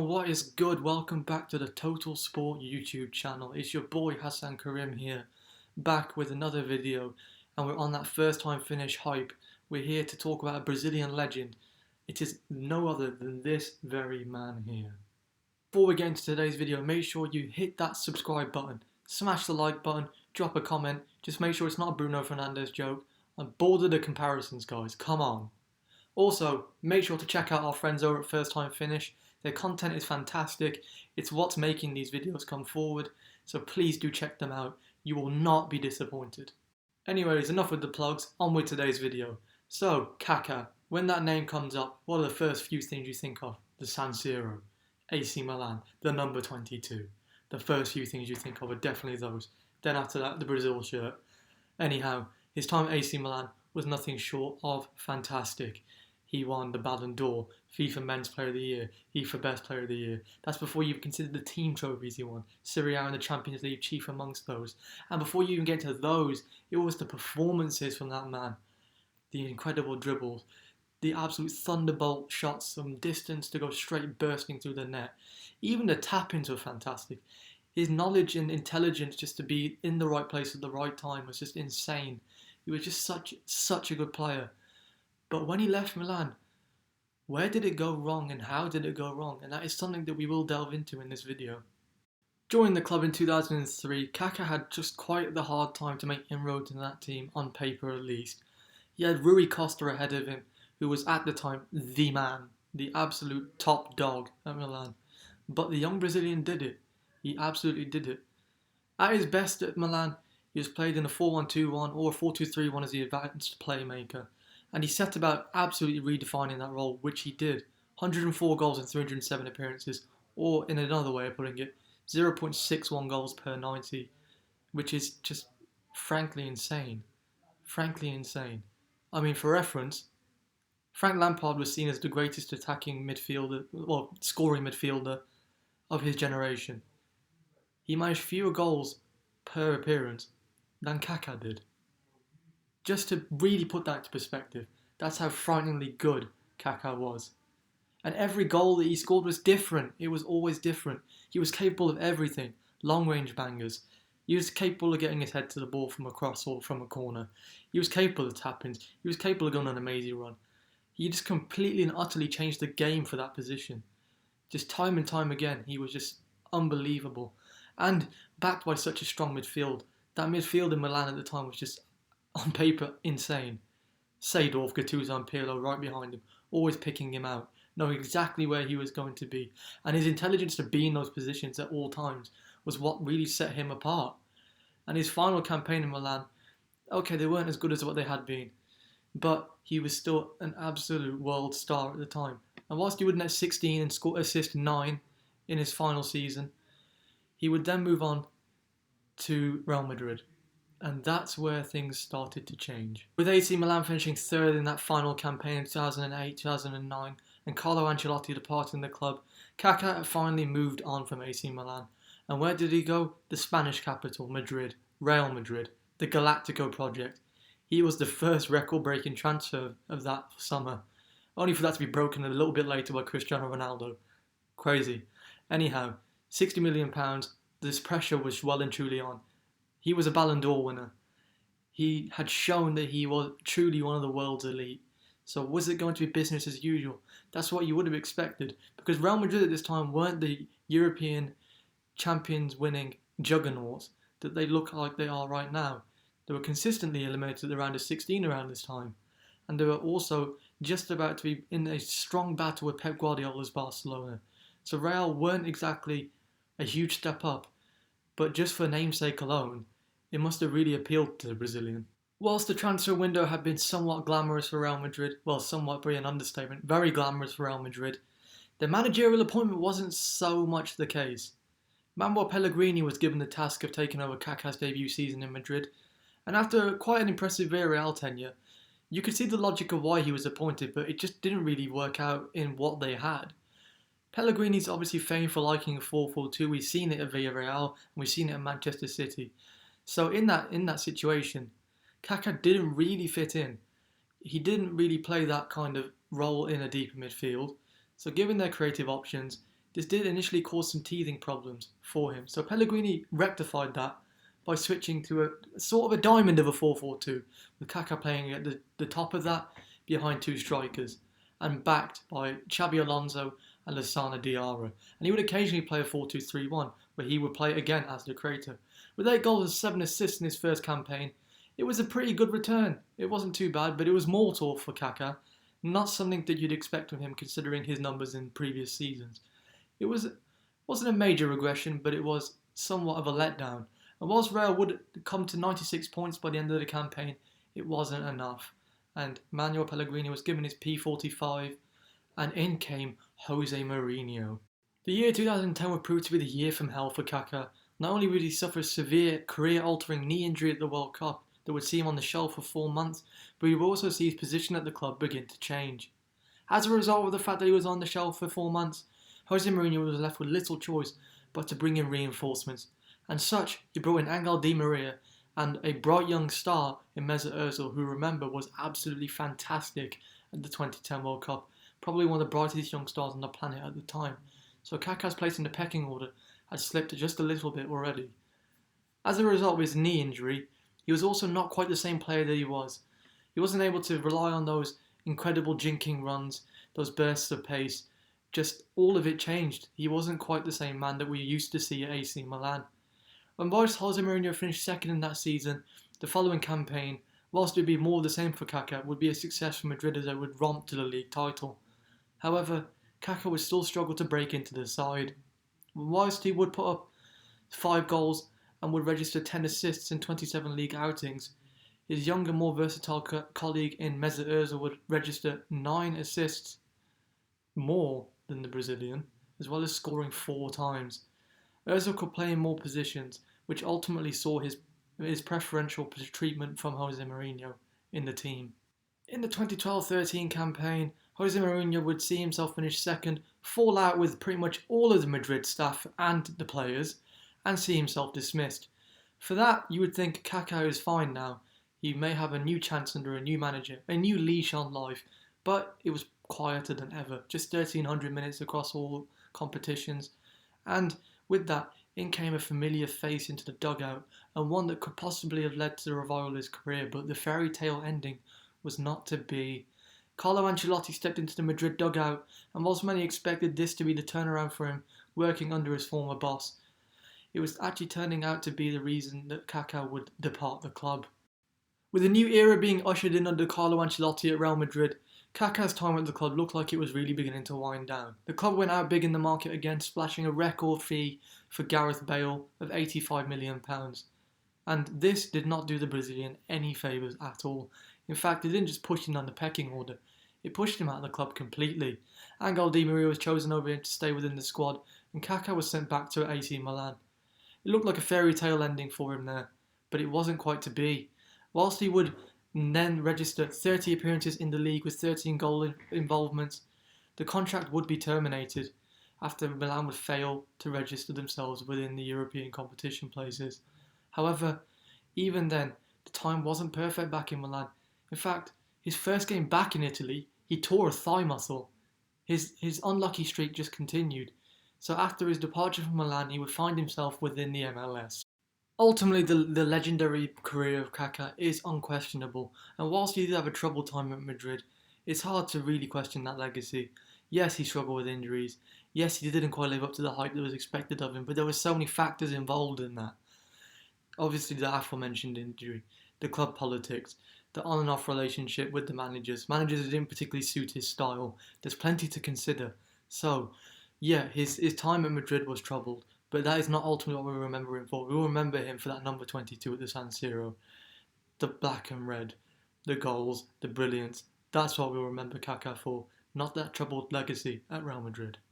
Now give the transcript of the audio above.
Yo, what is good? Welcome back to the TotalSport YouTube channel. It's your boy Hassan Karim here, back with another video, and we're on that first time finish hype. We're here to talk about a Brazilian legend. It is no other than this very man here. Before we get into today's video, make sure you hit that subscribe button, smash the like button, drop a comment. Just make sure it's not a Bruno Fernandes joke. I'm bored of the comparisons, guys. Come on. Also, make sure to check out our friends over at First Time Finish. Their content is fantastic. It's what's making these videos come forward, so please do check them out. You will not be disappointed. Anyways, enough with the plugs, on with today's video. So, Kaka, when that name comes up, what are the first few things you think of? The San Siro, AC Milan, the number 22. The first few things you think of are definitely those. Then after that, the Brazil shirt. Anyhow, his time at AC Milan was nothing short of fantastic. He won the Ballon d'Or, FIFA Men's Player of the Year, FIFA Best Player of the Year. That's before you even consider the team trophies he won. Serie and the Champions League, chief amongst those. And before you even get to those, it was the performances from that man. The incredible dribbles, the absolute thunderbolt shots from distance to go straight bursting through the net. Even the tap-ins were fantastic. His knowledge and intelligence just to be in the right place at the right time was just insane. He was just such a good player. But when he left Milan, where did it go wrong and how did it go wrong? And that is something that we will delve into in this video. Joining the club in 2003, Kaka had just quite the hard time to make inroads in that team, on paper at least. He had Rui Costa ahead of him, who was at the time the man, the absolute top dog at Milan. But the young Brazilian did it. He absolutely did it. At his best at Milan, he was played in a 4-1-2-1 or a 4-2-3-1 as the advanced playmaker. And he set about absolutely redefining that role, which he did. 104 goals in 307 appearances, or in another way of putting it, 0.61 goals per 90, which is just frankly insane. Frankly insane. I mean, for reference, Frank Lampard was seen as the greatest attacking midfielder, well, scoring midfielder of his generation. He managed fewer goals per appearance than Kaka did. Just to really put that into perspective, that's how frighteningly good Kaka was. And every goal that he scored was different. It was always different. He was capable of everything. Long-range bangers. He was capable of getting his head to the ball from a cross or from a corner. He was capable of tap-ins. He was capable of going on an amazing run. He just completely and utterly changed the game for that position. Just time and time again, he was just unbelievable. And backed by such a strong midfield. That midfield in Milan at the time was just, on paper, insane. Seedorf, Gattuso and Pirlo right behind him, always picking him out, knowing exactly where he was going to be. And his intelligence to be in those positions at all times was what really set him apart. And his final campaign in Milan, okay, they weren't as good as what they had been, but he was still an absolute world star at the time. And whilst he would net 16 and assist 9 in his final season, he would then move on to Real Madrid. And that's where things started to change. With AC Milan finishing third in that final campaign in 2008-2009 and Carlo Ancelotti departing the club, Kaka finally moved on from AC Milan. And where did he go? The Spanish capital, Madrid, Real Madrid, the Galactico project. He was the first record-breaking transfer of that summer, only for that to be broken a little bit later by Cristiano Ronaldo. Crazy. Anyhow, £60 million, this pressure was well and truly on. He was a Ballon d'Or winner. He had shown that he was truly one of the world's elite. So was it going to be business as usual? That's what you would have expected. Because Real Madrid at this time weren't the European champions winning juggernauts that they look like they are right now. They were consistently eliminated at the round of 16 around this time. And they were also just about to be in a strong battle with Pep Guardiola's Barcelona. So Real weren't exactly a huge step up. But just for namesake alone, it must have really appealed to the Brazilian. Whilst the transfer window had been somewhat glamorous for Real Madrid, well, somewhat be an understatement, very glamorous for Real Madrid, the managerial appointment wasn't so much the case. Manuel Pellegrini was given the task of taking over Kaka's debut season in Madrid, and after quite an impressive Villarreal tenure, you could see the logic of why he was appointed, but it just didn't really work out in what they had. Pellegrini's obviously famed for liking a 4-4-2. We've seen it at Villarreal and we've seen it at Manchester City. So in that situation, Kaka didn't really fit in. He didn't really play that kind of role in a deeper midfield. So given their creative options, This did initially cause some teething problems for him, so Pellegrini rectified that by switching to a sort of a diamond of a 4-4-2, with Kaka playing at the top of that behind two strikers, and backed by Xabi Alonso and Lassana Diarra. And he would occasionally play a 4-2-3-1, where he would play again as the creator. With 8 goals and 7 assists in his first campaign, it was a pretty good return. It wasn't too bad, but it was mortal for Kaka. Not something that you'd expect from him considering his numbers in previous seasons. It wasn't a major regression, but it was somewhat of a letdown. And whilst Real would come to 96 points by the end of the campaign, it wasn't enough. And Manuel Pellegrini was given his P45, and in came Jose Mourinho. The year 2010 would prove to be the year from hell for Kaka. Not only would he suffer a severe career-altering knee injury at the World Cup that would see him on the shelf for 4 months, but he would also see his position at the club begin to change. As a result of the fact that he was on the shelf for 4 months, Jose Mourinho was left with little choice but to bring in reinforcements. And such, he brought in Angel Di Maria and a bright young star in Mesut Ozil, who, remember, was absolutely fantastic at the 2010 World Cup, probably one of the brightest young stars on the planet at the time. So Kaka's place in the pecking order had slipped just a little bit already. As a result of his knee injury, he was also not quite the same player that he was. He wasn't able to rely on those incredible jinking runs, those bursts of pace. Just all of it changed. He wasn't quite the same man that we used to see at AC Milan. When whilst Jose Mourinho finished second in that season, the following campaign, whilst it would be more of the same for Kaka, would be a success for Madrid as they would romp to the league title. However, Kaka would still struggle to break into the side. Whilst he would put up 5 goals and would register 10 assists in 27 league outings, his younger, more versatile colleague in Mesut Ozil would register 9 assists more than the Brazilian, as well as scoring 4 times. Ozil could play in more positions, which ultimately saw his preferential treatment from Jose Mourinho in the team. In the 2012-13 campaign, Jose Mourinho would see himself finish second, fall out with pretty much all of the Madrid staff and the players, and see himself dismissed. For that, you would think Kaka is fine now. He may have a new chance under a new manager, a new leash on life, but it was quieter than ever, just 1,300 minutes across all competitions. And with that, in came a familiar face into the dugout, and one that could possibly have led to the revival of his career, but the fairy tale ending was not to be. Carlo Ancelotti stepped into the Madrid dugout, and whilst many expected this to be the turnaround for him, working under his former boss, it was actually turning out to be the reason that Kaka would depart the club. With a new era being ushered in under Carlo Ancelotti at Real Madrid, Kaka's time at the club looked like it was really beginning to wind down. The club went out big in the market again, splashing a record fee for Gareth Bale of £85 million. And this did not do the Brazilian any favours at all. In fact, it didn't just push him down the pecking order, it pushed him out of the club completely. Angel Di Maria was chosen over him to stay within the squad, and Kaka was sent back to AC Milan. It looked like a fairy tale ending for him there, but it wasn't quite to be. Whilst he would then register 30 appearances in the league with 13 goal involvements, the contract would be terminated after Milan would fail to register themselves within the European competition places. However, even then, the time wasn't perfect back in Milan. In fact, his first game back in Italy, he tore a thigh muscle. His unlucky streak just continued. So after his departure from Milan, he would find himself within the MLS. Ultimately, the legendary career of Kaka is unquestionable, and whilst he did have a troubled time at Madrid, it's hard to really question that legacy. Yes, he struggled with injuries. Yes, he didn't quite live up to the hype that was expected of him, but there were so many factors involved in that. Obviously, the aforementioned injury, the club politics, the on and off relationship with the managers that didn't particularly suit his style. There's plenty to consider. So, yeah, his time at Madrid was troubled, but that is not ultimately what we remember him for. We will remember him for that number 22 at the San Siro. The black and red, the goals, the brilliance. That's what we'll remember Kaka for, not that troubled legacy at Real Madrid.